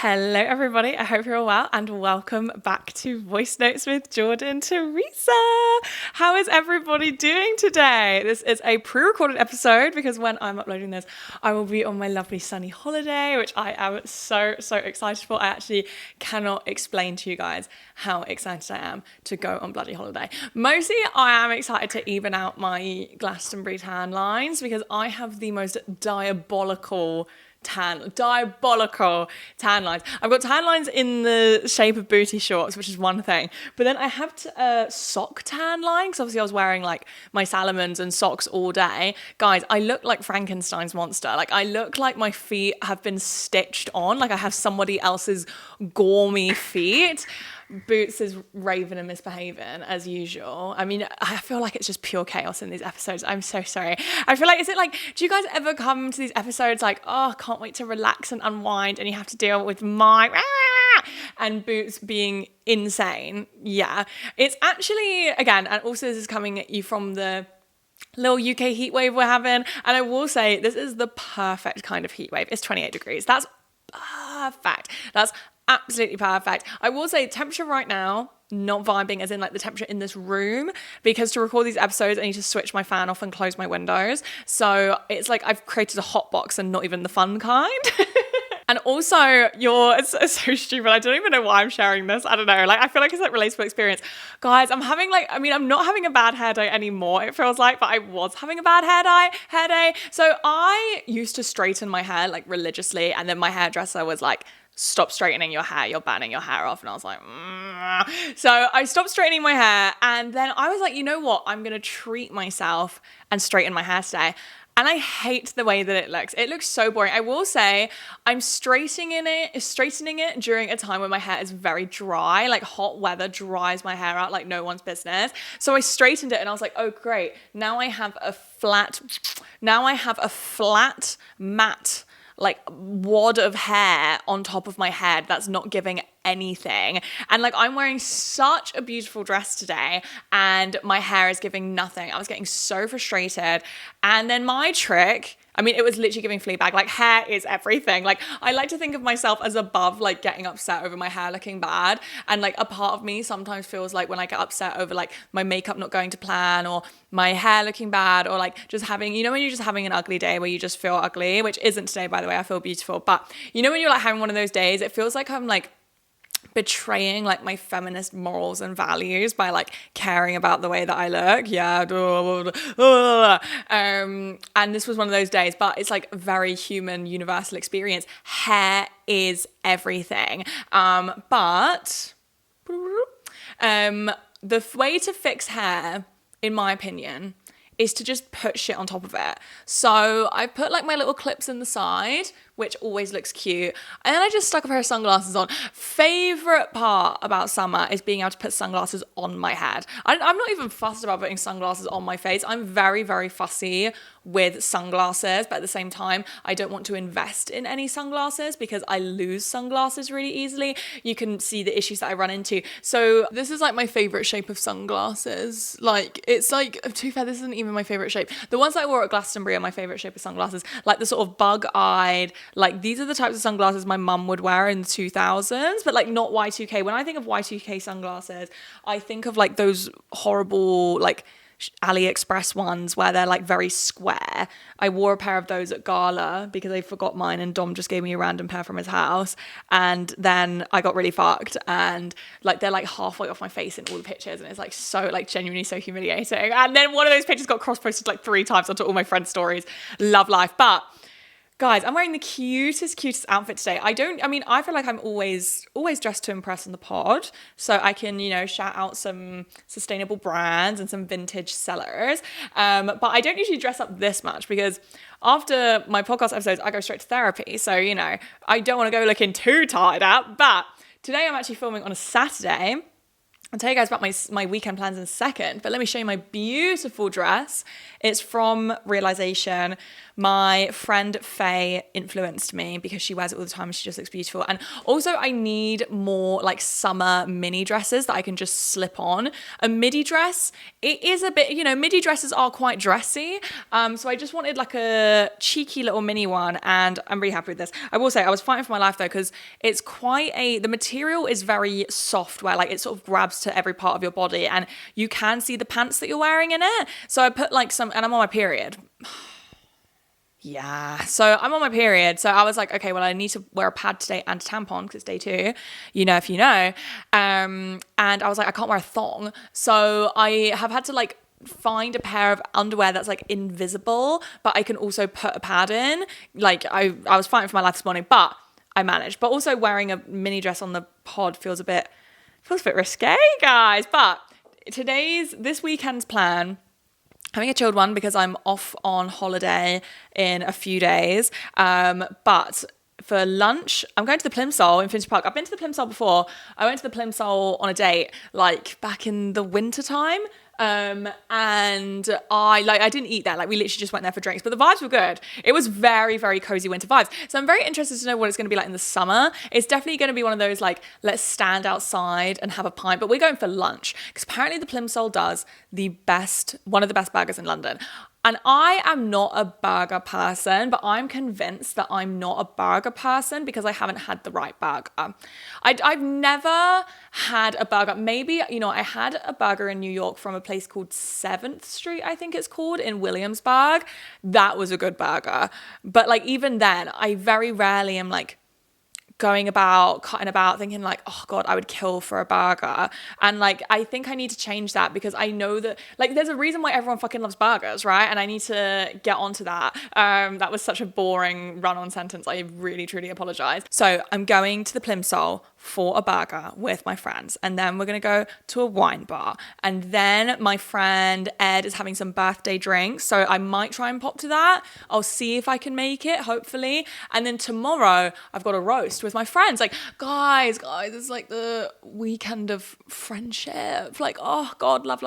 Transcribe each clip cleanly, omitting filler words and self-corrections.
Hello everybody, I hope you're all well and welcome back to Voicenotes with Jordan Theresa. How is everybody doing today? This is a pre-recorded episode because when I'm uploading this, I will be on my lovely sunny holiday, which I am so excited for. I actually cannot explain to you guys how excited I am to go on bloody holiday. Mostly I am excited to even out my Glastonbury tan lines because I have the most diabolical tan lines. I've got tan lines in the shape of booty shorts, which is one thing, but then I have a sock tan line because obviously I was wearing like my Salomons and socks all day. Guys, I look like Frankenstein's monster. Like I look like my feet have been stitched on, like I have somebody else's gormy feet. Boots is raving and misbehaving as usual. I mean, I feel like it's just pure chaos in these episodes. I'm so sorry. I feel like, is it like, do you guys ever come to these episodes like, oh, I can't wait to relax and unwind, and you have to deal with my and Boots being insane? Yeah, it's actually, again, and also this is coming at you from the little UK heat wave we're having, and I will say this is the perfect kind of heat wave. It's 28 degrees. That's perfect. That's absolutely perfect. I will say temperature right now, not vibing as in like the temperature in this room, because to record these episodes I need to switch my fan off and close my windows. So it's like I've created a hot box and not even the fun kind. And also it's so stupid. I don't even know why I'm sharing this. I don't know. Like I feel like it's like relatable experience. Guys, I'm having I'm not having a bad hair day anymore, it feels like, but I was having a bad hair day. So I used to straighten my hair like religiously, and then my hairdresser was like, stop straightening your hair, you're banning your hair off. And I was like, So I stopped straightening my hair, and then I was like, you know what, I'm gonna treat myself and straighten my hair today. And I hate the way that it looks. It looks so boring. I will say I'm straightening it during a time when my hair is very dry. Like hot weather dries my hair out like no one's business. So I straightened it and I was like, oh great, now I have a flat matte like wad of hair on top of my head that's not giving anything. And like I'm wearing such a beautiful dress today and my hair is giving nothing. I was getting so frustrated. And then my trick, I mean, it was literally giving Fleabag. Like hair is everything. Like I like to think of myself as above like getting upset over my hair looking bad. And like a part of me sometimes feels like when I get upset over like my makeup not going to plan or my hair looking bad, or like just having, you know, when you're just having an ugly day where you just feel ugly, which isn't today, by the way, I feel beautiful. But you know, when you're like having one of those days, it feels like I'm like betraying like my feminist morals and values by like caring about the way that I look. And this was one of those days, but it's like a very human universal experience. Hair is everything. But the way to fix hair, in my opinion, is to just put shit on top of it. So I put like my little clips in the side, which always looks cute. And then I just stuck a pair of sunglasses on. Favorite part about summer is being able to put sunglasses on my head. I'm not even fussed about putting sunglasses on my face. I'm very fussy with sunglasses, but at the same time, I don't want to invest in any sunglasses because I lose sunglasses really easily. You can see the issues that I run into. So this is like my favorite shape of sunglasses. Like it's like, to be fair, this isn't even my favorite shape. The ones that I wore at Glastonbury are my favorite shape of sunglasses. Like the sort of bug-eyed, like these are the types of sunglasses my mum would wear in the 2000s, but like not Y2K. When I think of Y2K sunglasses, I think of like those horrible like AliExpress ones where they're like very square. I wore a pair of those at gala because I forgot mine and Dom just gave me a random pair from his house, and then I got really fucked, and like they're like halfway off my face in all the pictures, and it's like so like genuinely so humiliating. And then one of those pictures got cross-posted like 3 times onto all my friends' stories. Love life. But guys, I'm wearing the cutest outfit today. I feel like I'm always dressed to impress on the pod. So I can, you know, shout out some sustainable brands and some vintage sellers. But I don't usually dress up this much because after my podcast episodes, I go straight to therapy. So, you know, I don't want to go looking too tired out. But today I'm actually filming on a Saturday. I'll tell you guys about my weekend plans in a second, but let me show you my beautiful dress. It's from Realisation. My friend Faye influenced me because she wears it all the time and she just looks beautiful. And also I need more like summer mini dresses that I can just slip on. A midi dress, it is a bit, midi dresses are quite dressy. So I just wanted like a cheeky little mini one, and I'm really happy with this. I will say I was fighting for my life though, because it's the material is very soft, where like it sort of grabs to every part of your body and you can see the pants that you're wearing in it. So I put like and I'm on my period. Yeah, so I'm on my period. So I was like, okay, well, I need to wear a pad today and a tampon because it's day 2, if you know. And I was like, I can't wear a thong. So I have had to like find a pair of underwear that's like invisible, but I can also put a pad in. Like I was fighting for my life this morning, but I managed. But also wearing a mini dress on the pod feels a bit risque, guys. But this weekend's plan, having a chilled one because I'm off on holiday in a few days. But for lunch, I'm going to the Plimsoll in Finsbury Park. I've been to the Plimsoll before. I went to the Plimsoll on a date like back in the winter time. And I didn't eat there. Like we literally just went there for drinks, but the vibes were good. It was very, very cozy winter vibes. So I'm very interested to know what it's going to be like in the summer. It's definitely going to be one of those like, let's stand outside and have a pint, but we're going for lunch because apparently the Plimsoll does one of the best burgers in London. And I am not a burger person, but I'm convinced that I'm not a burger person because I haven't had the right burger. I've never had a burger. Maybe, I had a burger in New York from a place called 7th Street, I think it's called, in Williamsburg. That was a good burger. But like even then, I very rarely am like cutting about thinking like, oh God, I would kill for a burger. And like, I think I need to change that because I know that like, there's a reason why everyone fucking loves burgers, right? And I need to get onto that. That was such a boring run-on sentence. I really, truly apologize. So I'm going to the Plimsoll for a burger with my friends. And then we're going to go to a wine bar. And then my friend Ed is having some birthday drinks. So I might try and pop to that. I'll see if I can make it, hopefully. And then tomorrow I've got a roast with my friends. Like, guys, it's like the weekend of friendship. Like, oh God, love.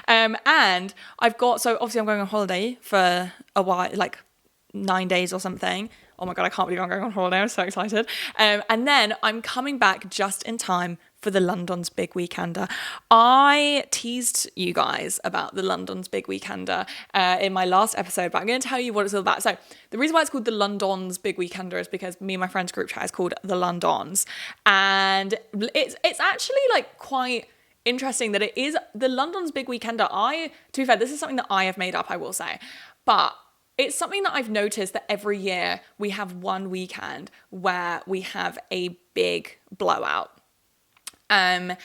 And I've got, so obviously I'm going on holiday for a while, like 9 days or something. Oh my God, I can't believe I'm going on holiday. I'm so excited. And then I'm coming back just in time for the London's Big Weekender. I teased you guys about the London's Big Weekender in my last episode, but I'm going to tell you what it's all about. So the reason why it's called the London's Big Weekender is because me and my friend's group chat is called the Londons. And it's actually like quite interesting that it is the London's Big Weekender. To be fair, this is something that I have made up, I will say. But it's something that I've noticed that every year we have one weekend where we have a big blowout. And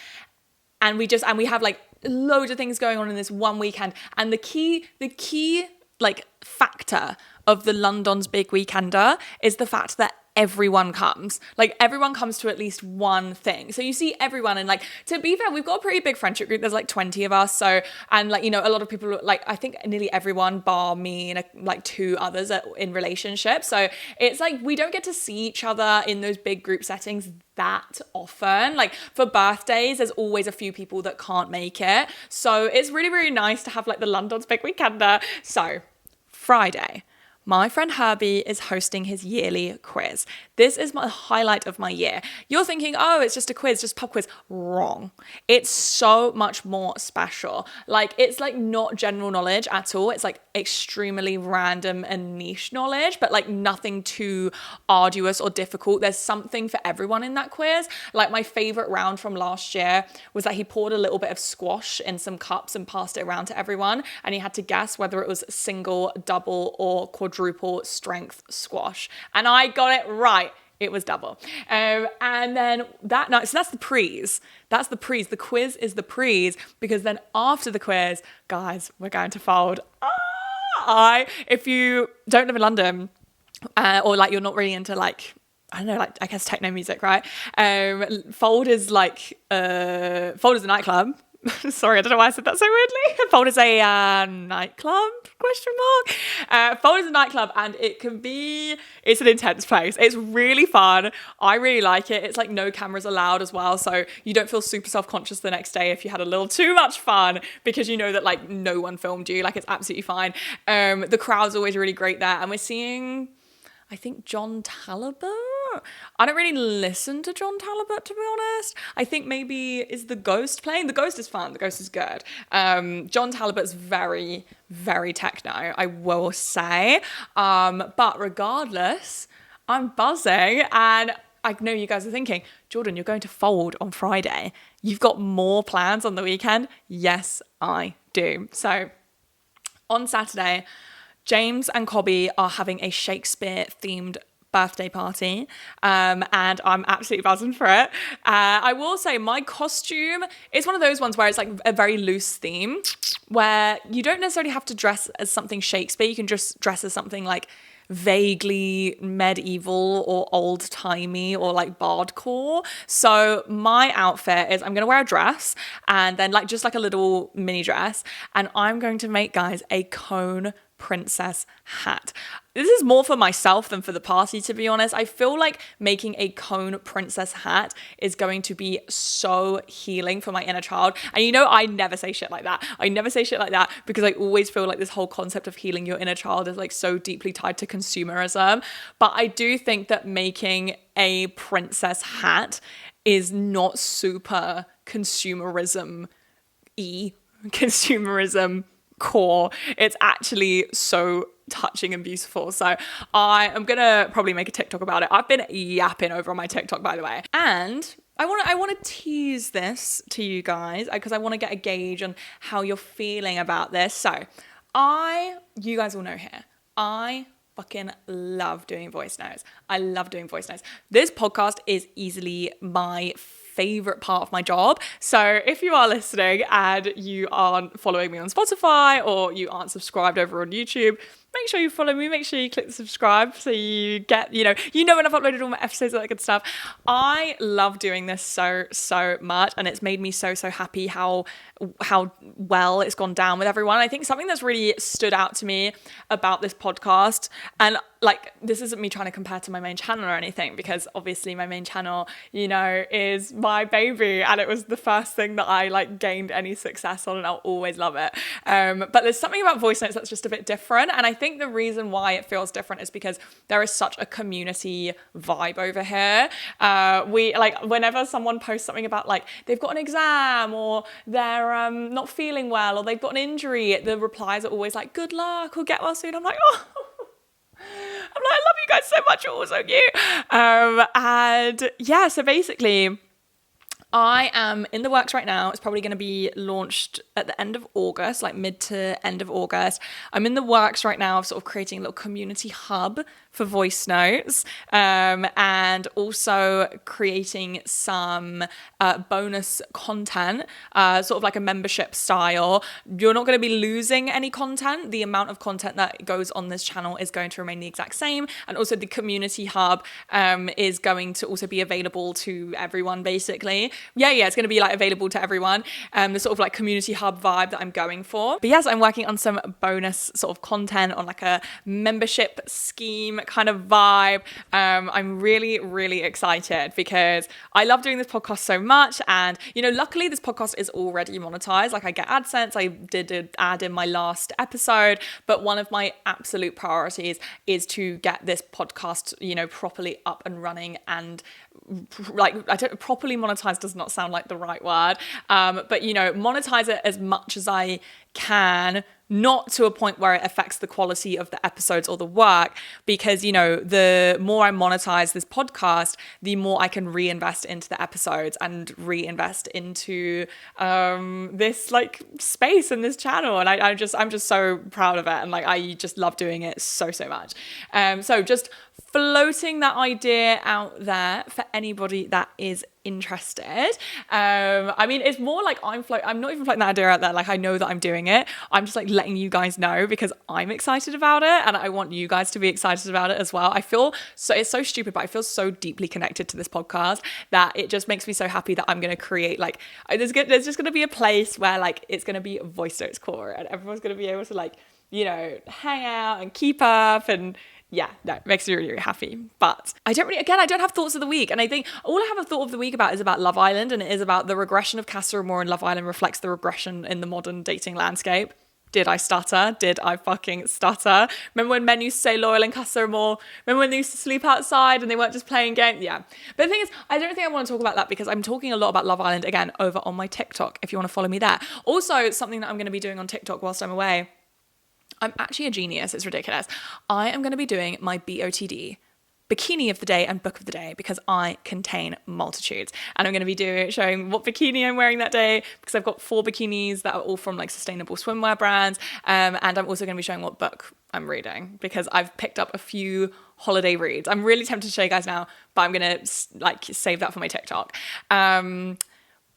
we have like loads of things going on in this one weekend. And the key like factor of the London's Big Weekender is the fact that everyone comes to at least one thing. So you see everyone, and like, to be fair, we've got a pretty big friendship group. There's like 20 of us. So, and like, a lot of people, like, I think nearly everyone bar me and like 2 others are in relationships. So it's like, we don't get to see each other in those big group settings that often. Like for birthdays, there's always a few people that can't make it. So it's really, really nice to have like the London's Big Weekender. So Friday, my friend Herbie is hosting his yearly quiz. This is my highlight of my year. You're thinking, oh, it's just a quiz, just pub quiz. Wrong. It's so much more special. Like, it's like not general knowledge at all. It's like extremely random and niche knowledge, but like nothing too arduous or difficult. There's something for everyone in that quiz. Like my favorite round from last year was that he poured a little bit of squash in some cups and passed it around to everyone. And he had to guess whether it was single, double, or quadruple strength squash. And I got it right. It was double. And then that night, so that's the prees. That's the prees. The quiz is the prees, because then after the quiz, guys, we're going to Fold. If you don't live in London, or like you're not really into like, I don't know, like I guess techno music, right? Fold is a nightclub. Sorry, I don't know why I said that so weirdly. Fold is a nightclub, question mark. Fold is a nightclub, and it's an intense place. It's really fun. I really like it. It's like no cameras allowed as well, so you don't feel super self-conscious the next day if you had a little too much fun, because you know that like no one filmed you. Like, it's absolutely fine. The crowd's always really great there, and we're seeing, I think, John Talbot. I don't really listen to John Talbot, to be honest. I think maybe is The Ghost playing. The Ghost is fun. The Ghost is good. John Talbot's very, very techno, I will say. But regardless, I'm buzzing, and I know you guys are thinking, Jordan, you're going to Fold on Friday. You've got more plans on the weekend? Yes, I do. So on Saturday, James and Cobby are having a Shakespeare-themed birthday party, and I'm absolutely buzzing for it. I will say my costume is one of those ones where it's like a very loose theme, where you don't necessarily have to dress as something Shakespeare. You can just dress as something like vaguely medieval or old-timey or like bardcore. So my outfit is I'm going to wear a dress, and then like just like a little mini dress, and I'm going to make, guys, a cone princess hat. This is more for myself than for the party, to be honest. I feel like making a cone princess hat is going to be so healing for my inner child. And you know, I never say shit like that. I never say shit like that because I always feel like this whole concept of healing your inner child is like so deeply tied to consumerism. But I do think that making a princess hat is not super consumerism core. It's actually so touching and beautiful. So I am gonna probably make a TikTok about it. I've been yapping over on my TikTok, by the way, and I want to tease this to you guys because I want to get a gauge on how you're feeling about this. So you guys all know here, I fucking love doing voice notes. I love doing voice notes. This podcast is easily my favorite part of my job. So if you are listening and you aren't following me on Spotify or you aren't subscribed over on YouTube, make sure you follow me, make sure you click the subscribe so you get, you know when I've uploaded all my episodes and that good stuff. I love doing this so much, and it's made me so happy how well it's gone down with everyone. I think something that's really stood out to me about this podcast, and like, this isn't me trying to compare to my main channel or anything, because obviously my main channel, is my baby, and it was the first thing that I like gained any success on, and I'll always love it. But there's something about voice notes that's just a bit different, and I think the reason why it feels different is because there is such a community vibe over here. We like, whenever someone posts something about like they've got an exam or they're not feeling well or they've got an injury, the replies are always like, good luck or get well soon. I'm like, oh, I love you guys so much. You're all so cute. And yeah, so basically, I am in the works right now. It's probably going to be launched at the end of August, like mid to end of August. I'm in the works right now of sort of creating a little community hub for voice notes, and also creating some bonus content, sort of like a membership style. You're not going to be losing any content. The amount of content that goes on this channel is going to remain the exact same. And also the community hub is going to also be available to everyone, basically. Yeah, it's going to be like available to everyone. The sort of like community hub vibe that I'm going for. But yes, I'm working on some bonus sort of content on like a membership scheme kind of vibe. I'm really excited because I love doing this podcast so much, and luckily this podcast is already monetized. Like, I get AdSense. I did an ad in my last episode, but one of my absolute priorities is to get this podcast properly up and running, and like, properly monetized does not sound like the right word, but monetize it as much as I can, not to a point where it affects the quality of the episodes or the work, because the more I monetize this podcast, the more I can reinvest into the episodes and reinvest into this like space in this channel, and I'm just so proud of it, and like I just love doing it so much. So just floating that idea out there for anybody that is interested. I mean, it's more like I'm not even floating that idea out there. Like, I know that I'm doing it. I'm just like letting you guys know because I'm excited about it and I want you guys to be excited about it as well. I feel so, it's so stupid, but I feel so deeply connected to this podcast that it just makes me so happy that I'm going to create like, there's just going to be a place where like, it's going to be a Voicenotes core and everyone's going to be able to like, you know, hang out and keep up and yeah, no, it makes me really, really happy. But I don't have thoughts of the week. And I think all I have a thought of the week about is about Love Island, and it is about the regression of Casa Amor in Love Island reflects the regression in the modern dating landscape. Did I stutter? Did I fucking stutter? Remember when men used to say loyal in Casa Amor? Remember when they used to sleep outside and they weren't just playing games? Yeah. But the thing is, I don't think I want to talk about that because I'm talking a lot about Love Island again over on my TikTok if you want to follow me there. Also, something that I'm going to be doing on TikTok whilst I'm away. I'm actually a genius. It's ridiculous. I am going to be doing my BOTD, bikini of the day and book of the day, because I contain multitudes. And I'm going to be showing what bikini I'm wearing that day because I've got 4 bikinis that are all from like sustainable swimwear brands. And I'm also going to be showing what book I'm reading because I've picked up a few holiday reads. I'm really tempted to show you guys now, but I'm going to like save that for my TikTok.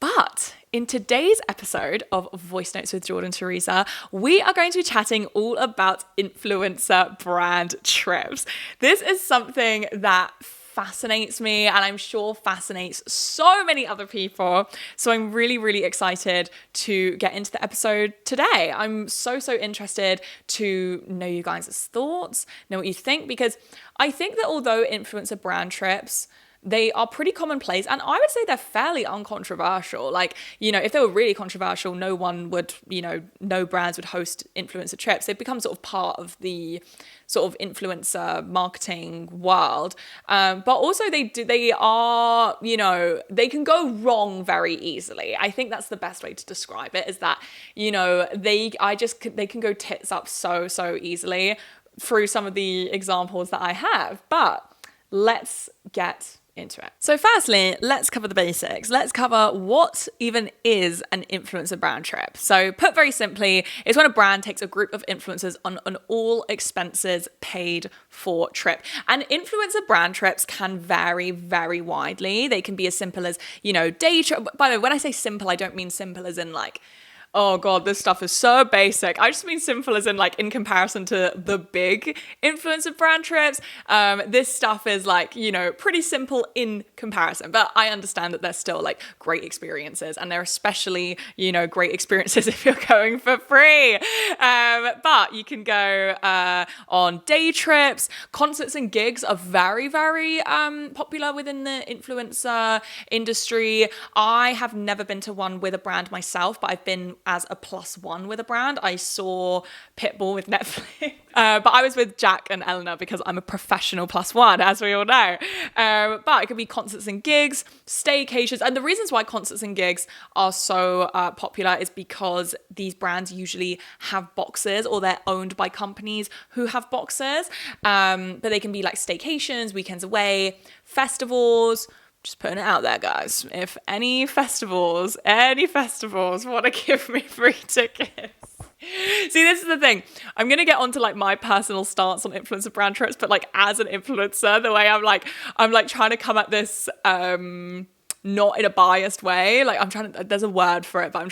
But in today's episode of Voicenotes with Jordan Theresa, we are going to be chatting all about influencer brand trips. This is something that fascinates me and I'm sure fascinates so many other people. So I'm really, really excited to get into the episode today. I'm so interested to know you guys' thoughts, know what you think, because I think that although influencer brand trips, they are pretty commonplace and I would say they're fairly uncontroversial. Like, you know, if they were really controversial, no one would, you know, no brands would host influencer trips. They've become sort of part of the sort of influencer marketing world. But also they are, you know, they can go wrong very easily. I think that's the best way to describe it is that, you know, they can go tits up so easily through some of the examples that I have. But let's get into it. So firstly, let's cover the basics. Let's cover what even is an influencer brand trip. So put very simply, it's when a brand takes a group of influencers on an all expenses paid for trip. And influencer brand trips can vary very widely. They can be as simple as, you know, day trip. By the way, when I say simple, I don't mean simple as in like, oh God, this stuff is so basic. I just mean simple as in like in comparison to the big influencer brand trips. This stuff is like, you know, pretty simple in comparison, but I understand that they're still like great experiences and they're especially, you know, great experiences if you're going for free. But you can go on day trips. Concerts and gigs are very popular within the influencer industry. I have never been to one with a brand myself, but I've been as a +1 with a brand. I saw Pitbull with Netflix, but I was with Jack and Eleanor because I'm a professional +1, as we all know. But it could be concerts and gigs, staycations, and the reasons why concerts and gigs are so popular is because these brands usually have boxes or they're owned by companies who have boxes. But they can be like staycations, weekends away, festivals. Just putting it out there, guys. If any festivals want to give me free tickets. See, this is the thing. I'm going to get onto like my personal stance on influencer brand trips, but like as an influencer, the way I'm like trying to come at this not in a biased way. Like there's a word for it, but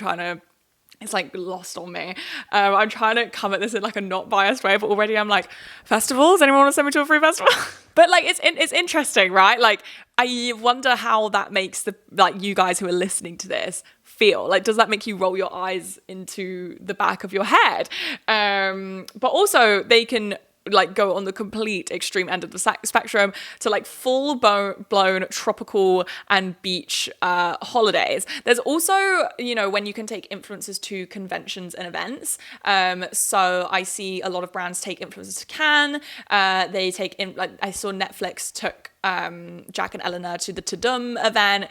it's like lost on me. I'm trying to come at this in like a not biased way, but already I'm like, festivals? Anyone want to send me to a free festival? But like, it's interesting, right? Like, I wonder how that makes you guys who are listening to this feel. Like, does that make you roll your eyes into the back of your head? But also they can like go on the complete extreme end of the spectrum to like full blown tropical and beach holidays. There's also, you know, when you can take influencers to conventions and events. So I see a lot of brands take influencers to Cannes. They take in, like I saw Netflix took Jack and Eleanor to the Tudum event.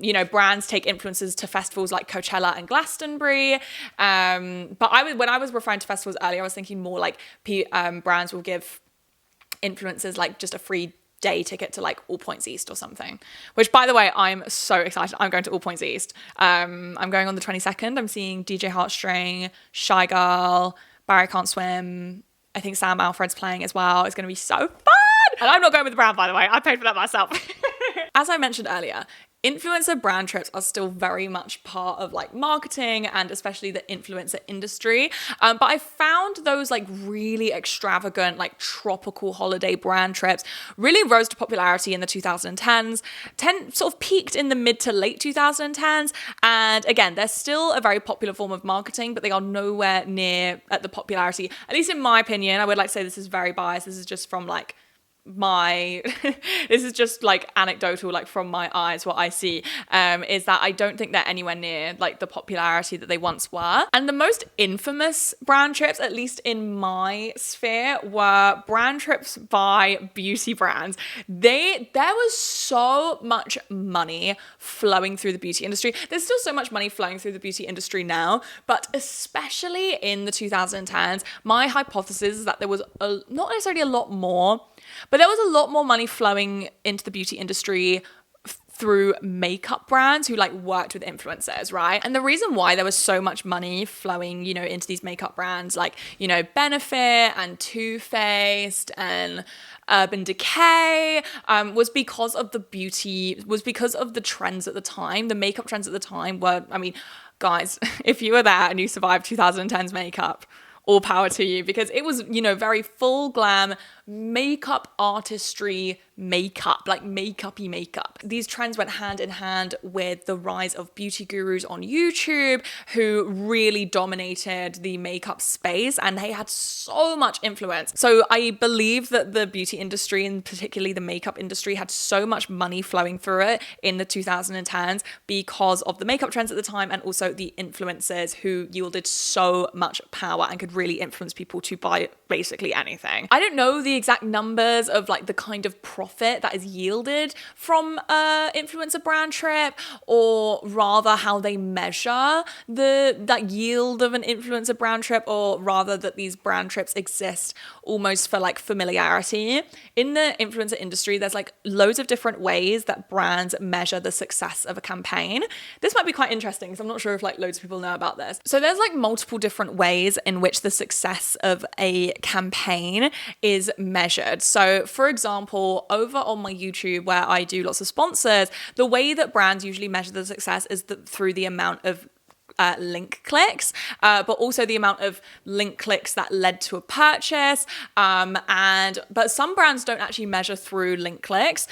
You know, brands take influencers to festivals like Coachella and Glastonbury. But when I was referring to festivals earlier, I was thinking more like brands will give influencers like just a free day ticket to like All Points East or something, which by the way, I'm so excited. I'm going to All Points East. I'm going on the 22nd. I'm seeing DJ Heartstring, Shy Girl, Barry Can't Swim. I think Sam Alfred's playing as well. It's going to be so fun. And I'm not going with the brand, by the way. I paid for that myself. As I mentioned earlier, influencer brand trips are still very much part of like marketing and especially the influencer industry. But I found those like really extravagant, like tropical holiday brand trips really rose to popularity in the 2010s, sort of peaked in the mid to late 2010s. And again, they're still a very popular form of marketing, but they are nowhere near at the popularity, at least in my opinion. I would like to say this is very biased. This is just from like this is just like anecdotal, like from my eyes, what I see is that I don't think they're anywhere near like the popularity that they once were. And the most infamous brand trips, at least in my sphere, were brand trips by beauty brands. There was so much money flowing through the beauty industry. There's still so much money flowing through the beauty industry now, but especially in the 2010s, my hypothesis is that there was not necessarily a lot more, but there was a lot more money flowing into the beauty industry through makeup brands who like worked with influencers, right? And the reason why there was so much money flowing, you know, into these makeup brands like, you know, Benefit and Too Faced and Urban Decay was because of the trends at the time. The makeup trends at the time were, I mean, guys, if you were there and you survived 2010's makeup, all power to you, because it was, you know, very full glam makeup artistry makeup, like makeup-y makeup. These trends went hand in hand with the rise of beauty gurus on YouTube who really dominated the makeup space, and they had so much influence. So I believe that the beauty industry, and particularly the makeup industry, had so much money flowing through it in the 2010s because of the makeup trends at the time, and also the influencers who yielded so much power and could really influence people to buy basically anything. I don't know the exact numbers of like the kind of profit that is yielded from a influencer brand trip, or rather how they measure that yield of an influencer brand trip, or rather that these brand trips exist almost for like familiarity. In the influencer industry, there's like loads of different ways that brands measure the success of a campaign. This might be quite interesting because I'm not sure if like loads of people know about this. So there's like multiple different ways in which the success of a campaign is measured. So for example, over on my YouTube where I do lots of sponsors, the way that brands usually measure the success is through the amount of link clicks, but also the amount of link clicks that led to a purchase. But some brands don't actually measure through link clicks.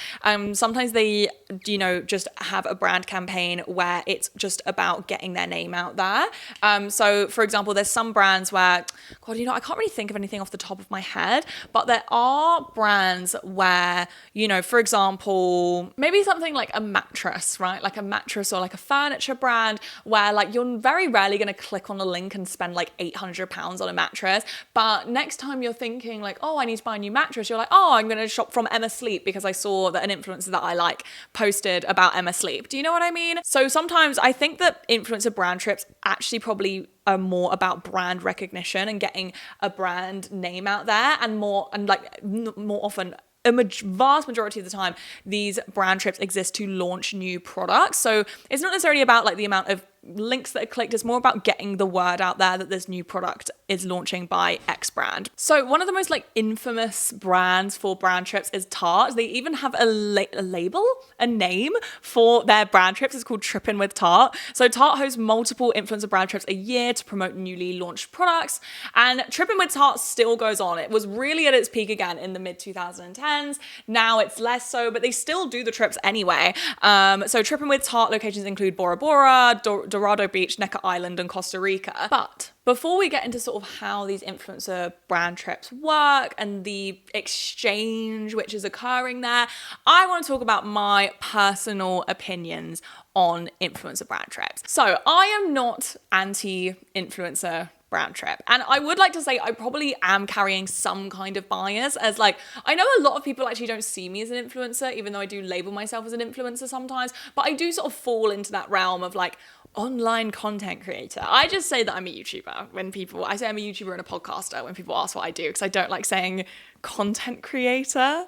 Sometimes they, you know, just have a brand campaign where it's just about getting their name out there. So for example, there's some brands where, God, you know, I can't really think of anything off the top of my head, but there are brands where, you know, for example, maybe something like a mattress, right? Like a mattress or like a furniture brand where like you're very rarely going to click on a link and spend like £800 on a mattress. But next time you're thinking like, oh, I need to buy a new mattress, you're like, oh, I'm going to shop from Emma Sleep because I saw that an influencer that I like posted about Emma Sleep. Do you know what I mean? So sometimes I think that influencer brand trips actually probably are more about brand recognition and getting a brand name out there, and more often, a vast majority of the time, these brand trips exist to launch new products. So it's not necessarily about like the amount of links that are clicked, it's more about getting the word out there that this new product is launching by X brand. So one of the most like infamous brands for brand trips is Tarte. They even have a label, a name for their brand trips. It's called Trippin' with Tarte. So Tarte hosts multiple influencer brand trips a year to promote newly launched products, and Trippin' with Tarte still goes on. It was really at its peak again in the mid 2010s. Now it's less so, but they still do the trips anyway. So Trippin' with Tarte locations include Bora Bora, Dorado Beach, Necker Island, and Costa Rica. But before we get into sort of how these influencer brand trips work and the exchange which is occurring there, I want to talk about my personal opinions on influencer brand trips. So I am not anti-influencer brand trip. And I would like to say I probably am carrying some kind of bias, as like, I know a lot of people actually don't see me as an influencer, even though I do label myself as an influencer sometimes, but I do sort of fall into that realm of like online content creator. I just say that I'm a YouTuber I say I'm a YouTuber and a podcaster when people ask what I do, because I don't like saying content creator.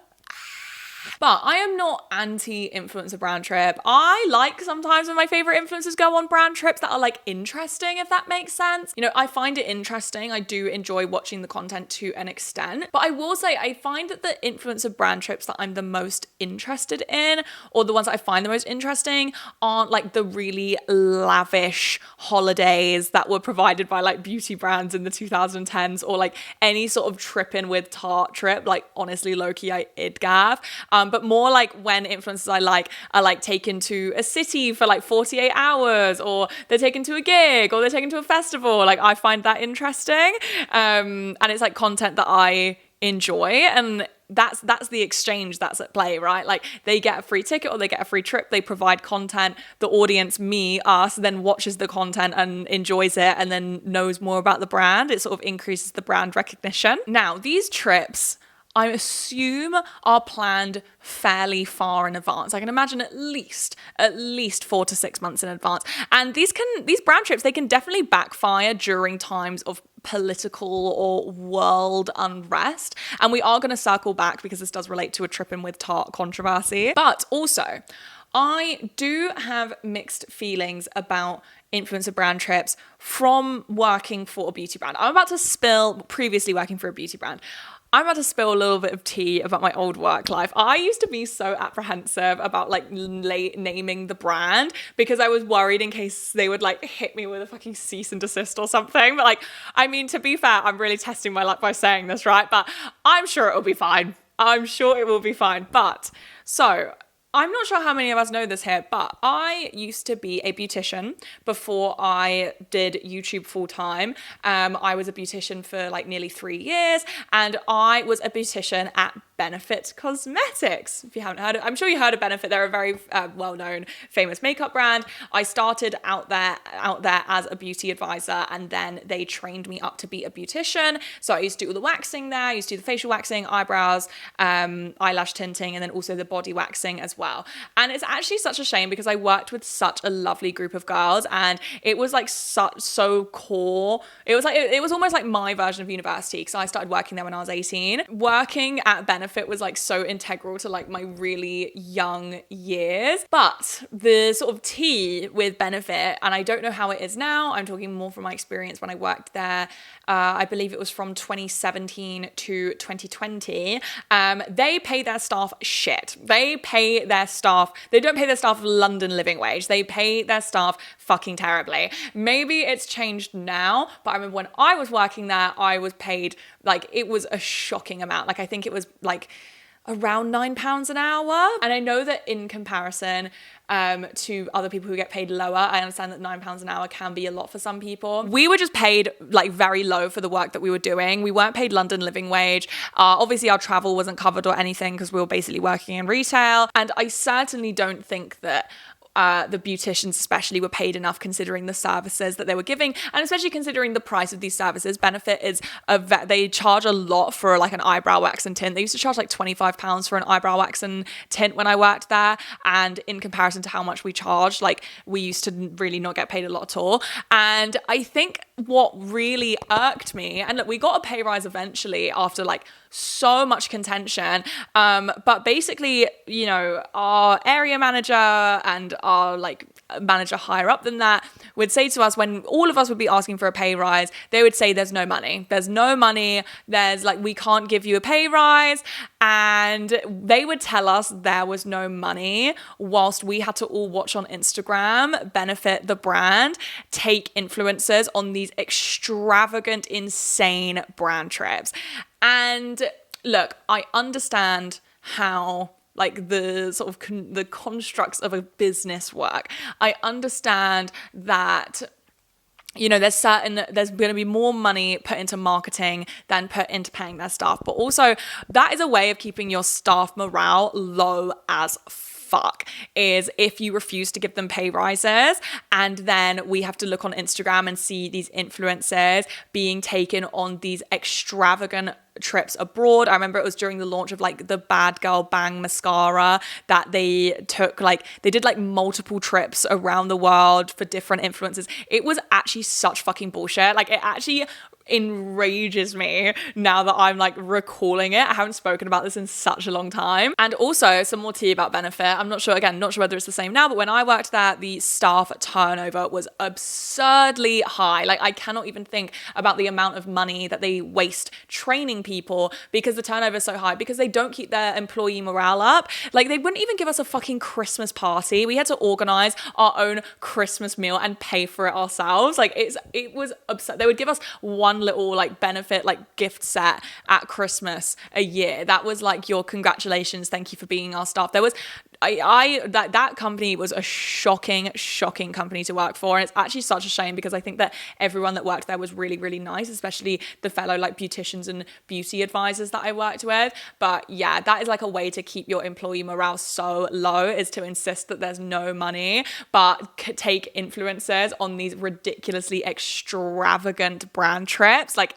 But I am not anti-influencer brand trip. I like sometimes when my favorite influencers go on brand trips that are like interesting, if that makes sense. You know, I find it interesting. I do enjoy watching the content to an extent. But I will say, I find that the influencer brand trips that I'm the most interested in, or the ones that I find the most interesting, aren't like the really lavish holidays that were provided by like beauty brands in the 2010s, or like any sort of tripping with Tarte trip. Like honestly, low-key, I idgav. But more like when influencers I like are like taken to a city for like 48 hours, or they're taken to a gig, or they're taken to a festival. Like I find that interesting. And it's like content that I enjoy, and that's the exchange that's at play, right? Like they get a free ticket or they get a free trip, they provide content, the audience, us, then watches the content and enjoys it and then knows more about the brand. It sort of increases the brand recognition. Now, these trips, I assume, are planned fairly far in advance. I can imagine at least 4 to 6 months in advance. And these brand trips, they can definitely backfire during times of political or world unrest. And we are going to circle back because this does relate to a tripping with Tarte controversy. But also, I do have mixed feelings about influencer brand trips from working for a beauty brand. Previously working for a beauty brand. I'm about to spill a little bit of tea about my old work life. I used to be so apprehensive about like naming the brand because I was worried in case they would like hit me with a fucking cease and desist or something. But like, I mean, to be fair, I'm really testing my luck by saying this, right? But I'm sure it'll be fine. I'm sure it will be fine. But so I'm not sure how many of us know this here, but I used to be a beautician before I did YouTube full time. I was a beautician for like nearly 3 years, and I was a beautician at Benefit Cosmetics. If you haven't heard of, I'm sure you heard of Benefit. They're a very well-known, famous makeup brand. I started out there as a beauty advisor, and then they trained me up to be a beautician. So I used to do all the waxing there. I used to do the facial waxing, eyebrows, eyelash tinting, and then also the body waxing as well. And it's actually such a shame because I worked with such a lovely group of girls, and it was like so core. It was almost like my version of university, because I started working there when I was 18. Working at Benefit was like so integral to like my really young years. But the sort of tea with Benefit, and I don't know how it is now, I'm talking more from my experience when I worked there, I believe it was from 2017 to 2020, they pay their staff shit. They don't pay their staff London living wage. They pay their staff fucking terribly. Maybe it's changed now, but I remember when I was working there, I was paid, like, it was a shocking amount. Like, I think it was like around £9 an hour. And I know that in comparison to other people who get paid lower, I understand that £9 an hour can be a lot for some people. We were just paid like very low for the work that we were doing. We weren't paid London living wage. Obviously our travel wasn't covered or anything because we were basically working in retail. And I certainly don't think that the beauticians especially were paid enough considering the services that they were giving, and especially considering the price of these services. Benefit is they charge a lot for like an eyebrow wax and tint. They used to charge like £25 for an eyebrow wax and tint when I worked there, and in comparison to how much we charged, like we used to really not get paid a lot at all. And I think what really irked me, and look, we got a pay rise eventually after like so much contention, but basically, you know, our area manager and our like manager higher up than that would say to us, when all of us would be asking for a pay rise, they would say there's no money, there's like, we can't give you a pay rise. And they would tell us there was no money whilst we had to all watch on Instagram Benefit, the brand, take influencers on these extravagant, insane brand trips. And look, I understand how like the sort of the constructs of a business work. I understand that, you know, there's going to be more money put into marketing than put into paying their staff. But also that is a way of keeping your staff morale low as fuck, is if you refuse to give them pay rises, and then we have to look on Instagram and see these influencers being taken on these extravagant trips abroad. I remember it was during the launch of like the Bad Girl Bang mascara that they took, like they did like multiple trips around the world for different influencers. It was actually such fucking bullshit. Like it actually enrages me now that I'm like recalling it. I haven't spoken about this in such a long time. And also some more tea about Benefit. I'm not sure whether it's the same now, but when I worked there, the staff turnover was absurdly high. Like I cannot even think about the amount of money that they waste training people because the turnover is so high, because they don't keep their employee morale up. Like they wouldn't even give us a fucking Christmas party. We had to organize our own Christmas meal and pay for it ourselves. Like it was absurd. They would give us one little like Benefit like gift set at Christmas a year. That was like your congratulations, thank you for being our staff. There was that company was a shocking company to work for, and it's actually such a shame because I think that everyone that worked there was really, really nice, especially the fellow like beauticians and beauty advisors that I worked with. But yeah, that is like a way to keep your employee morale so low, is to insist that there's no money, but take influencers on these ridiculously extravagant brand trips. Like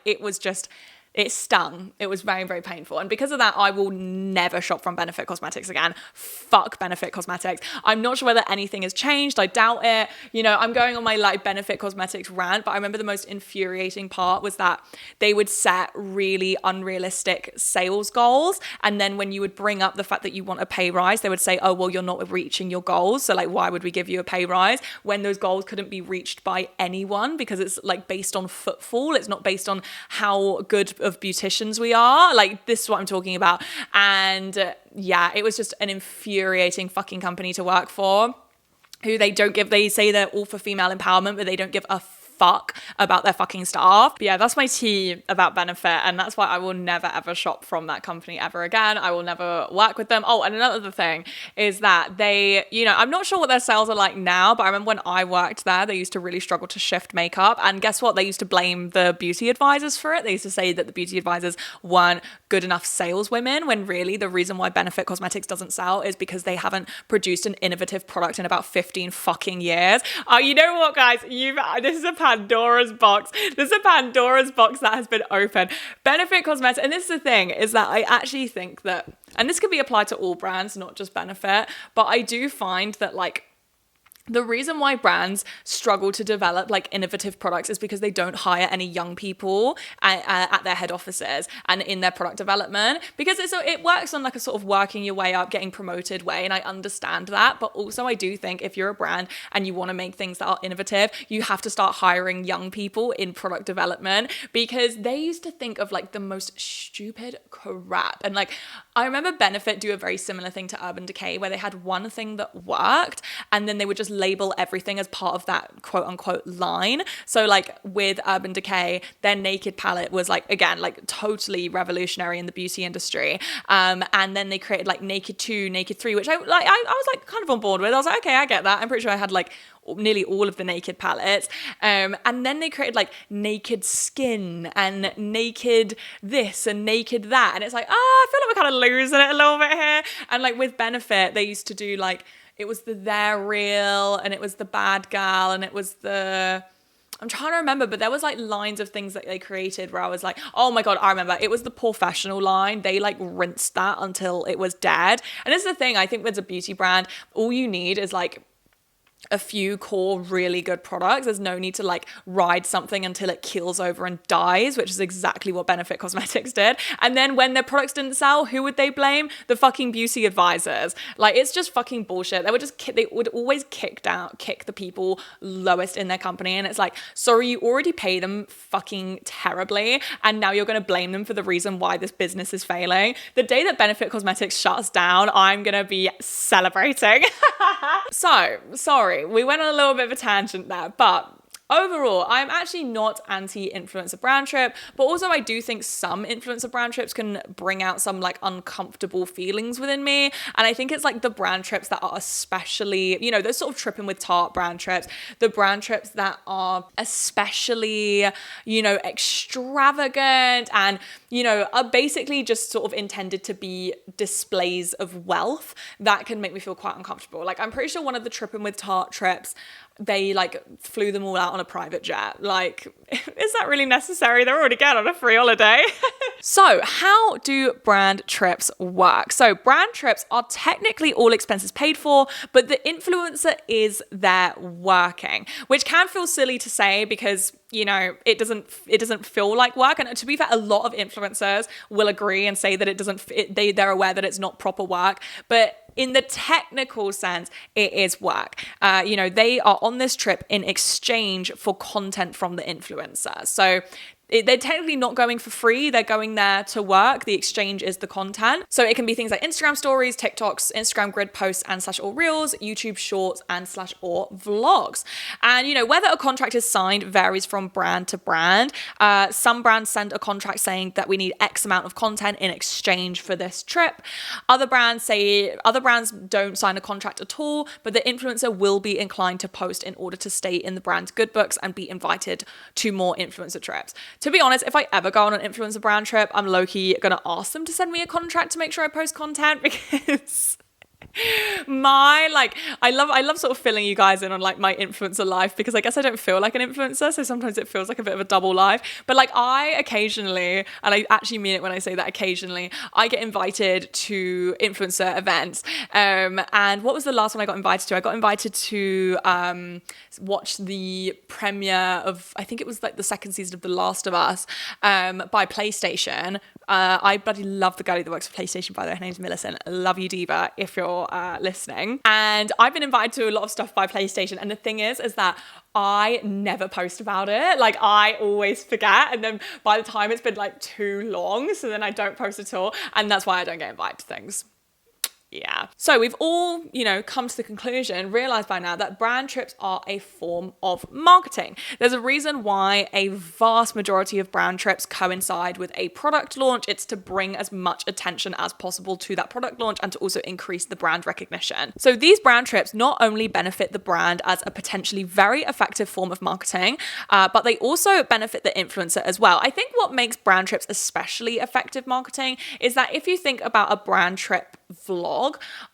it stung. It was very, very painful. And because of that, I will never shop from Benefit Cosmetics again. Fuck Benefit Cosmetics. I'm not sure whether anything has changed. I doubt it. You know, I'm going on my like Benefit Cosmetics rant, but I remember the most infuriating part was that they would set really unrealistic sales goals. And then when you would bring up the fact that you want a pay rise, they would say, oh, well, you're not reaching your goals. So like, why would we give you a pay rise when those goals couldn't be reached by anyone? Because it's like based on footfall. It's not based on how good of beauticians we are. Like this is what I'm talking about. And yeah, it was just an infuriating fucking company to work for, who they say they're all for female empowerment, but they don't give a fuck about their fucking staff. But yeah, that's my tea about Benefit, and that's why I will never ever shop from that company ever again. I will never work with them. Oh, and another thing is that they, you know, I'm not sure what their sales are like now, but I remember when I worked there, they used to really struggle to shift makeup, and guess what? They used to blame the beauty advisors for it. They used to say that the beauty advisors weren't good enough saleswomen, when really the reason why Benefit Cosmetics doesn't sell is because they haven't produced an innovative product in about 15 fucking years. You know what, guys? This is a Pandora's box. This is a Pandora's box that has been opened. Benefit Cosmetics, and this is the thing, is that I actually think that, and this could be applied to all brands, not just Benefit, but I do find that like the reason why brands struggle to develop like innovative products is because they don't hire any young people at their head offices and in their product development, because it works on like a sort of working your way up, getting promoted way. And I understand that. But also I do think if you're a brand and you want to make things that are innovative, you have to start hiring young people in product development, because they used to think of like the most stupid crap. And like, I remember Benefit do a very similar thing to Urban Decay, where they had one thing that worked and then they would just label everything as part of that quote unquote line. So like with Urban Decay, their naked palette was like, again, like totally revolutionary in the beauty industry. And then they created like Naked 2, Naked 3, which I was like kind of on board with. I was like, okay, I get that. I'm pretty sure I had like nearly all of the naked palettes. And then they created like Naked Skin and Naked this and Naked that. And it's like, I feel like we're kind of losing it a little bit here. And like with Benefit, they used to do like, it was the They're Real, and it was the Bad Gal, and it was I'm trying to remember, but there was like lines of things that they created where I was like, oh my God, I remember. It was the Professional line. They like rinsed that until it was dead. And this is the thing, I think with a beauty brand, all you need is like a few core really good products. There's no need to like ride something until it keels over and dies, which is exactly what Benefit Cosmetics did. And then when their products didn't sell, who would they blame? The fucking beauty advisors. Like, it's just fucking bullshit. They would always kick the people lowest in their company. And it's like, sorry, you already pay them fucking terribly, and now you're going to blame them for the reason why this business is failing. The day that Benefit Cosmetics shuts down, I'm going to be celebrating. So, sorry, we went on a little bit of a tangent there, but overall, I'm actually not anti-influencer brand trip, but also I do think some influencer brand trips can bring out some like uncomfortable feelings within me. And I think it's like the brand trips that are especially, you know, those sort of tripping with Tarte brand trips, the brand trips that are especially, you know, extravagant and, you know, are basically just sort of intended to be displays of wealth, that can make me feel quite uncomfortable. Like, I'm pretty sure one of the tripping with Tarte trips, they like flew them all out on a private jet. Like, is that really necessary? They're already going on a free holiday. So how do brand trips work? So brand trips are technically all expenses paid for, but the influencer is there working, which can feel silly to say because, you know, it doesn't feel like work. And to be fair, a lot of influencers will agree and say that it doesn't, they're aware that it's not proper work, but in the technical sense, it is work. You know, they are on this trip in exchange for content from the influencer. So they're technically not going for free. They're going there to work. The exchange is the content. So it can be things like Instagram stories, TikToks, Instagram grid posts and / or reels, YouTube shorts and / or vlogs. And, you know, whether a contract is signed varies from brand to brand. Some brands send a contract saying that we need X amount of content in exchange for this trip. Other brands don't sign a contract at all, but the influencer will be inclined to post in order to stay in the brand's good books and be invited to more influencer trips. To be honest, if I ever go on an influencer brand trip, I'm low-key gonna ask them to send me a contract to make sure I post content because I love sort of filling you guys in on like my influencer life because I guess I don't feel like an influencer, so sometimes it feels like a bit of a double life. But like I occasionally, and I actually mean it when I say that occasionally, I get invited to influencer events. And what was the last one I got invited to? I got invited to watch the premiere of, I think it was like the second season of The Last of Us by PlayStation. I bloody love the girl that works for PlayStation, by the way. Her name's Millicent. Love you, Diva, if you're listening. And I've been invited to a lot of stuff by PlayStation. And the thing is that I never post about it. Like I always forget. And then by the time it's been like too long, so then I don't post at all. And that's why I don't get invited to things. Yeah. So we've all, you know, come to the conclusion, realized by now that brand trips are a form of marketing. There's a reason why a vast majority of brand trips coincide with a product launch. It's to bring as much attention as possible to that product launch and to also increase the brand recognition. So these brand trips not only benefit the brand as a potentially very effective form of marketing, but they also benefit the influencer as well. I think what makes brand trips especially effective marketing is that if you think about a brand trip vlog,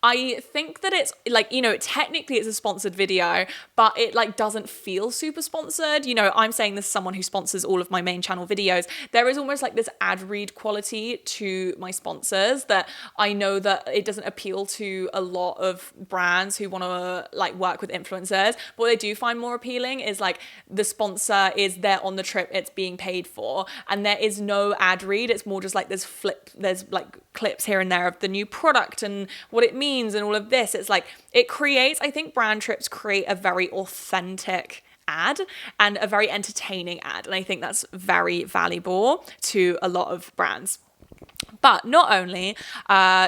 I think that it's like, you know, technically it's a sponsored video, but it like doesn't feel super sponsored. You know, I'm saying this as someone who sponsors all of my main channel videos. There is almost like this ad read quality to my sponsors that I know that it doesn't appeal to a lot of brands who want to like work with influencers. But what they do find more appealing is like the sponsor is there on the trip, it's being paid for, and there is no ad read. It's more just like there's like clips here and there of the new product and what it means and all of this. It's like it creates, I think brand trips create a very authentic ad and a very entertaining ad, and I think that's very valuable to a lot of brands. But not only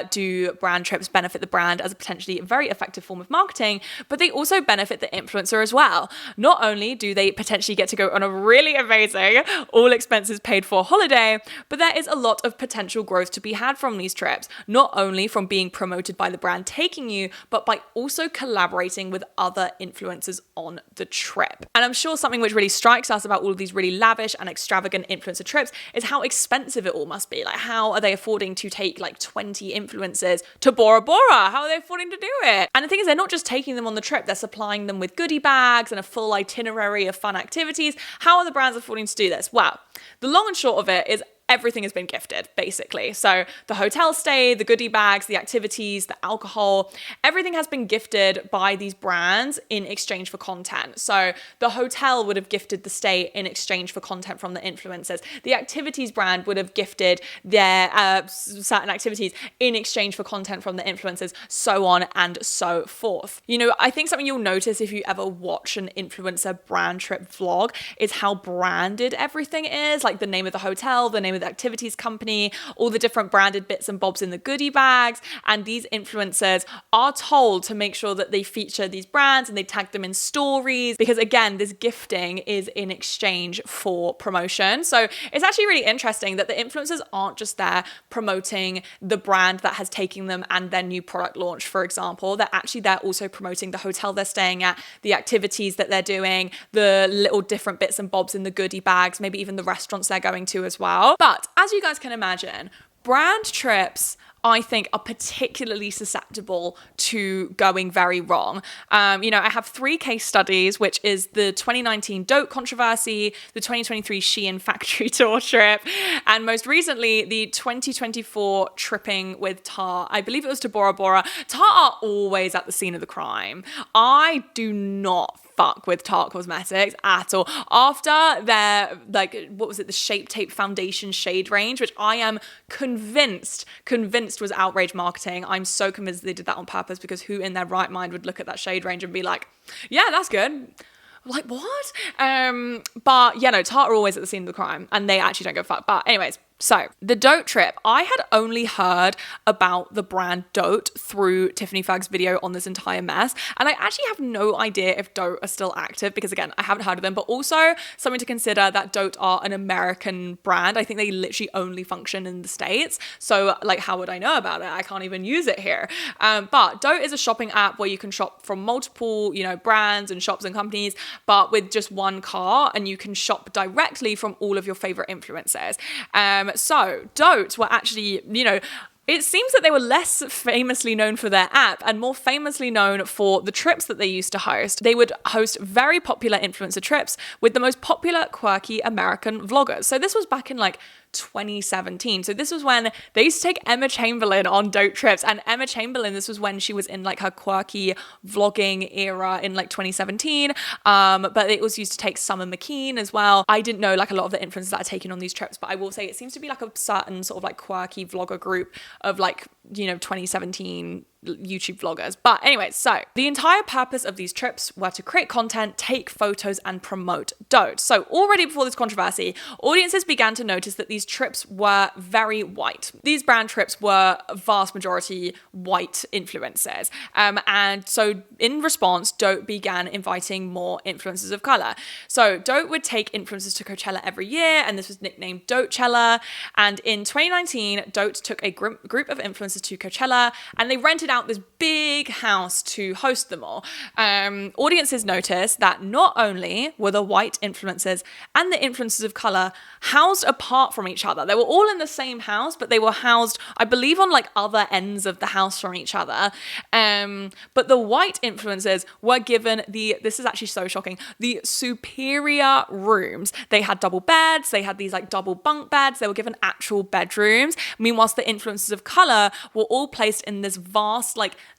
do brand trips benefit the brand as a potentially very effective form of marketing, but they also benefit the influencer as well. Not only do they potentially get to go on a really amazing, all expenses paid for holiday, but there is a lot of potential growth to be had from these trips, not only from being promoted by the brand taking you, but by also collaborating with other influencers on the trip. And I'm sure something which really strikes us about all of these really lavish and extravagant influencer trips is how expensive it all must be. Like, how are they affording to take like 20 influencers to Bora Bora? How are they affording to do it? And the thing is, they're not just taking them on the trip, they're supplying them with goodie bags and a full itinerary of fun activities. How are the brands affording to do this? Well, the long and short of it is everything has been gifted, basically. So the hotel stay, the goodie bags, the activities, the alcohol, everything has been gifted by these brands in exchange for content. So the hotel would have gifted the stay in exchange for content from the influencers. The activities brand would have gifted their certain activities in exchange for content from the influencers, so on and so forth. You know, I think something you'll notice if you ever watch an influencer brand trip vlog is how branded everything is, like the name of the hotel, the name of the activities company, all the different branded bits and bobs in the goodie bags. And these influencers are told to make sure that they feature these brands and they tag them in stories, because again, this gifting is in exchange for promotion. So it's actually really interesting that the influencers aren't just there promoting the brand that has taken them and their new product launch, for example. They're actually there also promoting the hotel they're staying at, the activities that they're doing, the little different bits and bobs in the goodie bags, maybe even the restaurants they're going to as well. But as you guys can imagine, brand trips I think are particularly susceptible to going very wrong. I have 3 case studies, which is the 2019 Dote controversy, the 2023 Shein factory tour trip, and most recently the 2024 tripping with Tarte. I believe it was to Bora Bora. Tarte are always at the scene of the crime. I do not fuck with Tarte Cosmetics at all. After their, the Shape Tape Foundation shade range, which I am convinced was outrage marketing. I'm so convinced they did that on purpose, because who in their right mind would look at that shade range and be like, yeah, that's good. Like, what? But yeah, no, Tarte are always at the scene of the crime, and they actually don't give a fuck. But anyways, so the Dote trip, I had only heard about the brand Dote through Tiffany Ferg's video on this entire mess. And I actually have no idea if Dote are still active, because again, I haven't heard of them, but also something to consider that Dote are an American brand. I think they literally only function in the States. So like, how would I know about it? I can't even use it here. But Dote is a shopping app where you can shop from multiple, brands and shops and companies, but with just one cart, and you can shop directly from all of your favorite influencers. So Dote were actually, it seems that they were less famously known for their app and more famously known for the trips that they used to host. They would host very popular influencer trips with the most popular, quirky American vloggers. So this was back in 2017. So this was when they used to take Emma Chamberlain on Dote trips, and Emma Chamberlain, this was when she was in her quirky vlogging era in 2017. But it was used to take Summer McKeen as well. I didn't know a lot of the influencers that are taken on these trips, but I will say it seems to be a certain sort of quirky vlogger group of 2017 YouTube vloggers. But anyway, so the entire purpose of these trips were to create content, take photos, and promote Dote. So already before this controversy, audiences began to notice that these trips were very white. These brand trips were a vast majority white influencers. And so in response, Dote began inviting more influencers of color. So Dote would take influencers to Coachella every year, and this was nicknamed Dotechella. And in 2019, Dote took a group of influencers to Coachella, and they rented out this big house to host them all. Audiences noticed that not only were the white influencers and the influencers of color housed apart from each other, they were all in the same house, but they were housed, I believe, on other ends of the house from each other. But the white influencers were given this is actually so shocking, the superior rooms. They had double beds, they had these double bunk beds, they were given actual bedrooms. Meanwhile, the influencers of color were all placed in this vast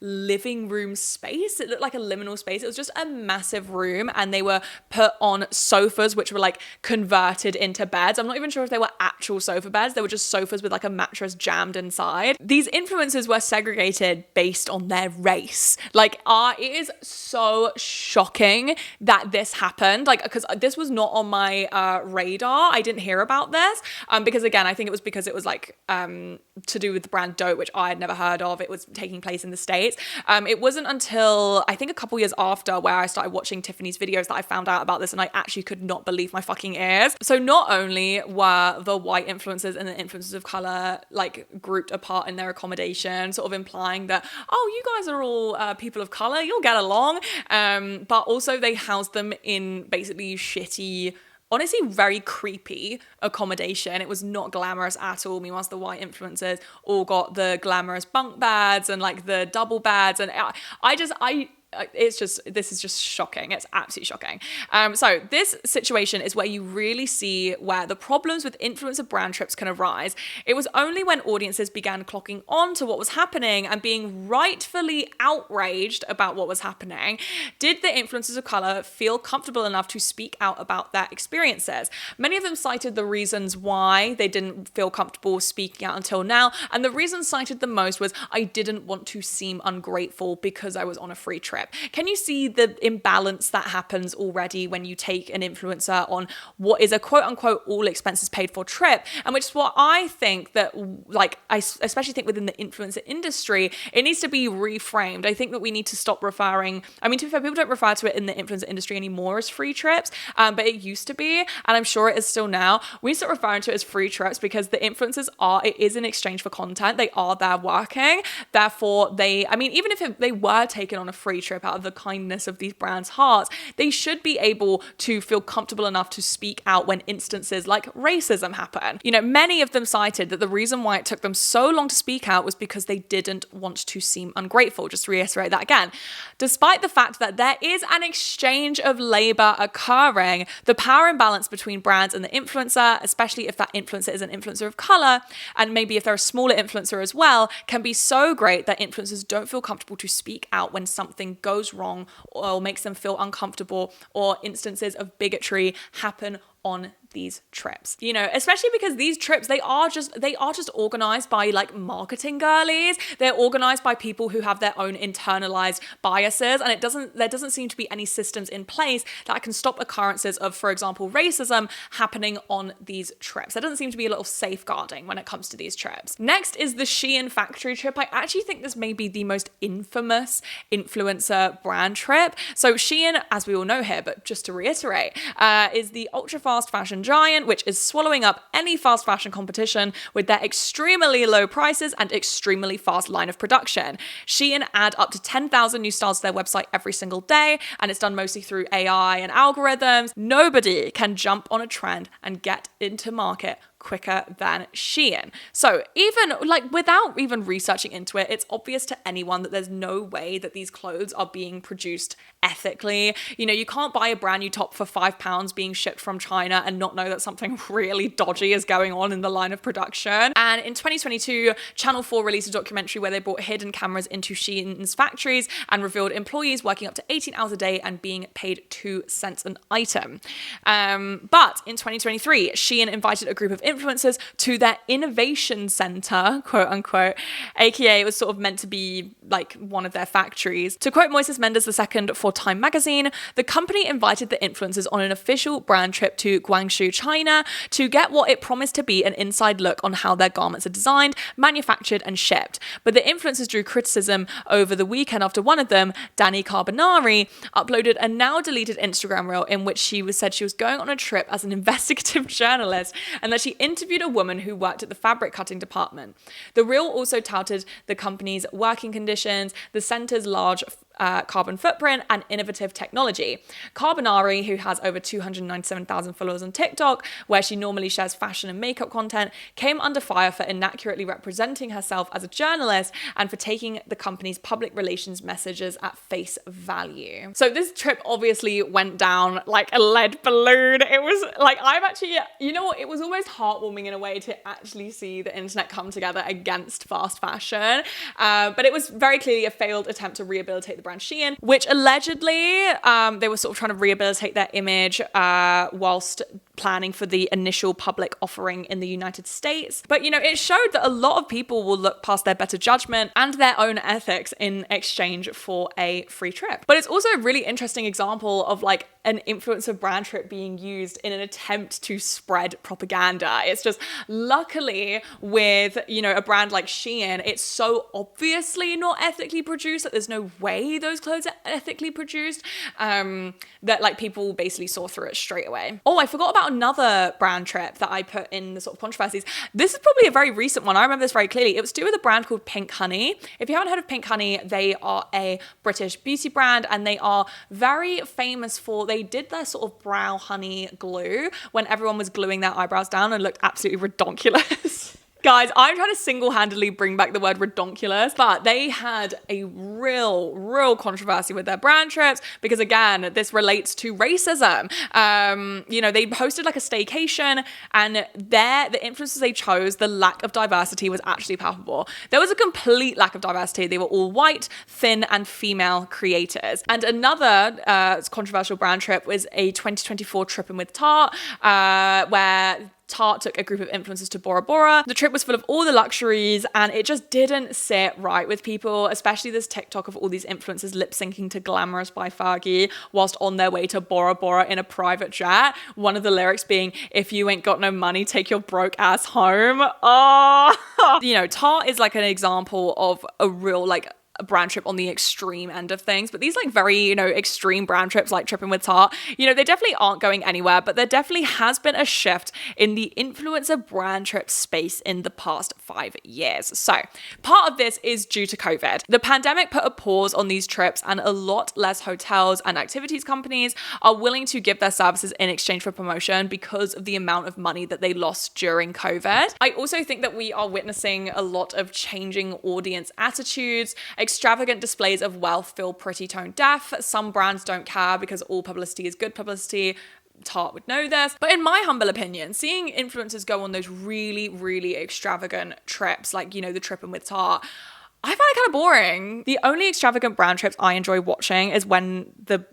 living room space. It looked like a liminal space. It was just a massive room, and they were put on sofas which were converted into beds. I'm not even sure if they were actual sofa beds. They were just sofas with a mattress jammed inside. These influencers were segregated based on their race. It is so shocking that this happened, because this was not on my radar. I didn't hear about this because again, I think it was because it was to do with the brand Dote, which I had never heard of. It was taking place in the States. It wasn't until I think a couple years after where I started watching Tiffany's videos that I found out about this, and I actually could not believe my fucking ears. So not only were the white influencers and the influencers of color grouped apart in their accommodation, sort of implying that, oh, you guys are all people of color, you'll get along, but also they housed them in basically shitty, honestly very creepy accommodation. It was not glamorous at all. Meanwhile, the white influencers all got the glamorous bunk beds and the double beds, and this is just shocking. It's absolutely shocking. So this situation is where you really see where the problems with influencer brand trips can arise. It was only when audiences began clocking on to what was happening and being rightfully outraged about what was happening did the influencers of color feel comfortable enough to speak out about their experiences. Many of them cited the reasons why they didn't feel comfortable speaking out until now, and the reason cited the most was, I didn't want to seem ungrateful because I was on a free trip. Can you see the imbalance that happens already when you take an influencer on what is a quote unquote all expenses paid for trip? And which is what I think that, like, I especially think within the influencer industry, it needs to be reframed. I think that we need to stop referring, I mean, to be fair, people don't refer to it in the influencer industry anymore as free trips, but it used to be, and I'm sure it is still now. We need to start referring to it as free trips because the influencers it is in exchange for content. They are there working. Therefore, even if they were taken on a free trip, out of the kindness of these brands' hearts, they should be able to feel comfortable enough to speak out when instances like racism happen. Many of them cited that the reason why it took them so long to speak out was because they didn't want to seem ungrateful. Just to reiterate that again, despite the fact that there is an exchange of labor occurring, the power imbalance between brands and the influencer, especially if that influencer is an influencer of color, and maybe if they're a smaller influencer as well, can be so great that influencers don't feel comfortable to speak out when something goes wrong or makes them feel uncomfortable, or instances of bigotry happen on these trips, especially because these trips, they are just organized by like marketing girlies. They're organized by people who have their own internalized biases, and there doesn't seem to be any systems in place that can stop occurrences of, for example, racism happening on these trips. There doesn't seem to be a lot of safeguarding when it comes to these trips. Next is the Shein factory trip. I actually think this may be the most infamous influencer brand trip. So Shein, as we all know here, but just to reiterate, is the ultra fast fashion giant, which is swallowing up any fast fashion competition with their extremely low prices and extremely fast line of production. Shein add up to 10,000 new styles to their website every single day, and it's done mostly through AI and algorithms. Nobody can jump on a trend and get into market quicker than Shein. So even like without even researching into it, it's obvious to anyone that there's no way that these clothes are being produced ethically. You can't buy a brand new top for £5 being shipped from China and not know that something really dodgy is going on in the line of production. And in 2022, Channel 4 released a documentary where they brought hidden cameras into Shein's factories and revealed employees working up to 18 hours a day and being paid 2 cents an item. But in 2023, Shein invited a group of influencers to their innovation center, quote unquote, aka it was sort of meant to be like one of their factories. To quote Moises Mendes II for Time magazine, the company invited the influencers on an official brand trip to Guangzhou, China, to get what it promised to be an inside look on how their garments are designed, manufactured, and shipped. But the influencers drew criticism over the weekend after one of them, Dani Carbonari, uploaded a now deleted Instagram reel in which she said she was going on a trip as an investigative journalist and that she interviewed a woman who worked at the fabric cutting department. The reel also touted the company's working conditions, the center's large carbon footprint, and innovative technology. Carbonari, who has over 297,000 followers on TikTok, where she normally shares fashion and makeup content, came under fire for inaccurately representing herself as a journalist and for taking the company's public relations messages at face value. So this trip obviously went down like a lead balloon. It was like, it was almost heartwarming in a way to actually see the internet come together against fast fashion. But it was very clearly a failed attempt to rehabilitate the brand Shein, which allegedly they were sort of trying to rehabilitate their image whilst planning for the initial public offering in the United States. But it showed that a lot of people will look past their better judgment and their own ethics in exchange for a free trip. But it's also a really interesting example of like an influencer brand trip being used in an attempt to spread propaganda. It's just, luckily with, a brand like Shein, it's so obviously not ethically produced that there's no way those clothes are ethically produced, that like people basically saw through it straight away. Oh, I forgot about another brand trip that I put in the sort of controversies. This is probably a very recent one. I remember this very clearly. It was to do with a brand called Pink Honey. If you haven't heard of Pink Honey, they are a British beauty brand and they are very famous for, they did their sort of brow honey glue when everyone was gluing their eyebrows down and looked absolutely redonkulous. Guys, I'm trying to single-handedly bring back the word redonkulous, but they had a real controversy with their brand trips because, again, this relates to racism. They hosted like a staycation and the influencers they chose, the lack of diversity was actually palpable. There was a complete lack of diversity. They were all white, thin, and female creators. And another controversial brand trip was a 2024 Trippin' with Tarte, where Tarte took a group of influencers to Bora Bora. The trip was full of all the luxuries and it just didn't sit right with people, especially this TikTok of all these influencers lip syncing to Glamorous by Fergie whilst on their way to Bora Bora in a private jet. One of the lyrics being, "If you ain't got no money, take your broke ass home." Oh, Tarte is like an example of a real like a brand trip on the extreme end of things, but these like very, extreme brand trips like Tripping with Tart, they definitely aren't going anywhere, but there definitely has been a shift in the influencer brand trip space in the past 5 years. So part of this is due to COVID. The pandemic put a pause on these trips, and a lot less hotels and activities companies are willing to give their services in exchange for promotion because of the amount of money that they lost during COVID. I also think that we are witnessing a lot of changing audience attitudes. Extravagant displays of wealth feel pretty tone deaf. Some brands don't care because all publicity is good publicity. Tart would know this. But in my humble opinion, seeing influencers go on those really, really extravagant trips, like, the Tripping with Tart, I find it kind of boring. The only extravagant brand trips I enjoy watching is when the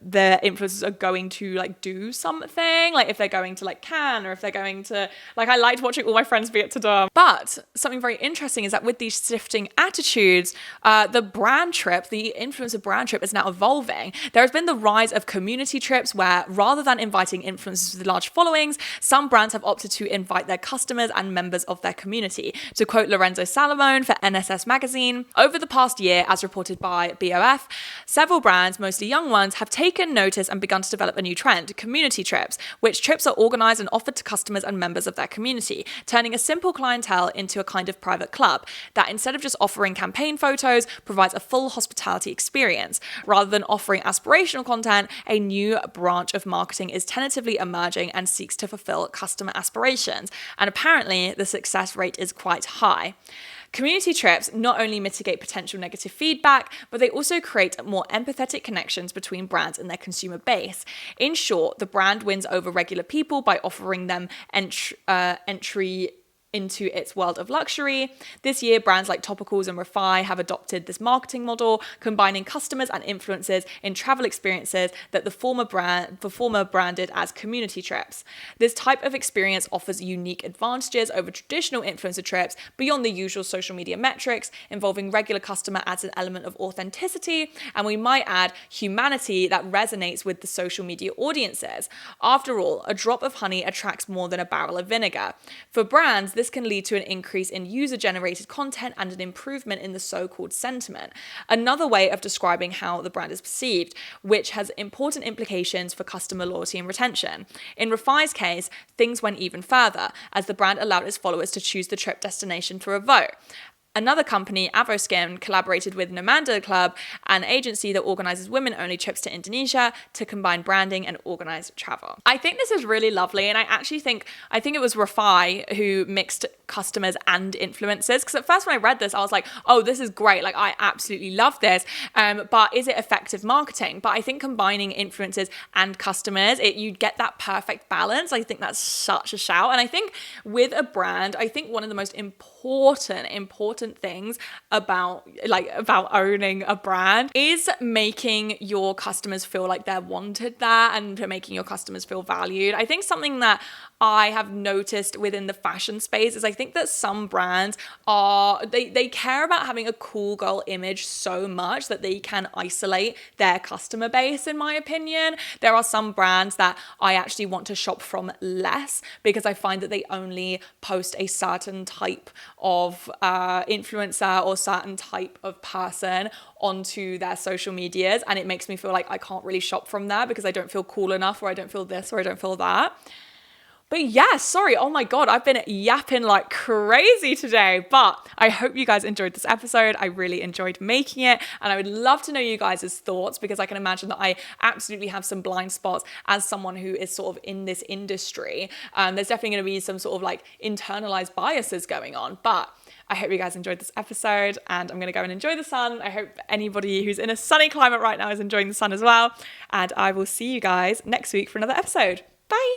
influencers are going to like do something, like if they're going to like Cannes, or if they're going to, like, I liked watching all my friends be at Tadam. But something very interesting is that with these shifting attitudes, the influencer brand trip is now evolving. There has been the rise of community trips where, rather than inviting influencers with large followings, some brands have opted to invite their customers and members of their community. To quote Lorenzo Salomone for NSS Magazine, over the past year, as reported by BOF, several brands, mostly young ones, have taken notice and begun to develop a new trend, community trips, which trips are organized and offered to customers and members of their community, turning a simple clientele into a kind of private club that, instead of just offering campaign photos, provides a full hospitality experience. Rather than offering aspirational content, a new branch of marketing is tentatively emerging and seeks to fulfill customer aspirations. And apparently, the success rate is quite high. Community trips not only mitigate potential negative feedback, but they also create more empathetic connections between brands and their consumer base. In short, the brand wins over regular people by offering them entry into its world of luxury. This year, brands like Topicals and Refi have adopted this marketing model, combining customers and influencers in travel experiences that the former branded as community trips. This type of experience offers unique advantages over traditional influencer trips beyond the usual social media metrics. Involving regular customer adds an element of authenticity, and we might add humanity that resonates with the social media audiences. After all, a drop of honey attracts more than a barrel of vinegar. For brands, this can lead to an increase in user-generated content and an improvement in the so-called sentiment. Another way of describing how the brand is perceived, which has important implications for customer loyalty and retention. In Refi's case, things went even further, as the brand allowed its followers to choose the trip destination through a vote. Another company, Avoskin, collaborated with Nomanda Club, an agency that organizes women-only trips to Indonesia, to combine branding and organized travel. I think this is really lovely, and I think it was Refi who mixed customers and influencers, because at first when I read this, I was like, oh, this is great, like I absolutely love this, but is it effective marketing? But I think combining influencers and customers, you get that perfect balance. I think that's such a shout, and I think with a brand, I think one of the most important things about owning a brand is making your customers feel like they're wanted there, and making your customers feel valued. I think something that I have noticed within the fashion space is I think that some brands they care about having a cool girl image so much that they can isolate their customer base, in my opinion. There are some brands that I actually want to shop from less, because I find that they only post a certain type of influencer or certain type of person onto their social medias, and it makes me feel like I can't really shop from there because I don't feel cool enough, or I don't feel this, or I don't feel that. But yeah, sorry, oh my God, I've been yapping like crazy today, but I hope you guys enjoyed this episode. I really enjoyed making it, and I would love to know you guys' thoughts, because I can imagine that I absolutely have some blind spots as someone who is sort of in this industry. There's definitely going to be some sort of like internalized biases going on, but I hope you guys enjoyed this episode, and I'm going to go and enjoy the sun. I hope anybody who's in a sunny climate right now is enjoying the sun as well, and I will see you guys next week for another episode. Bye.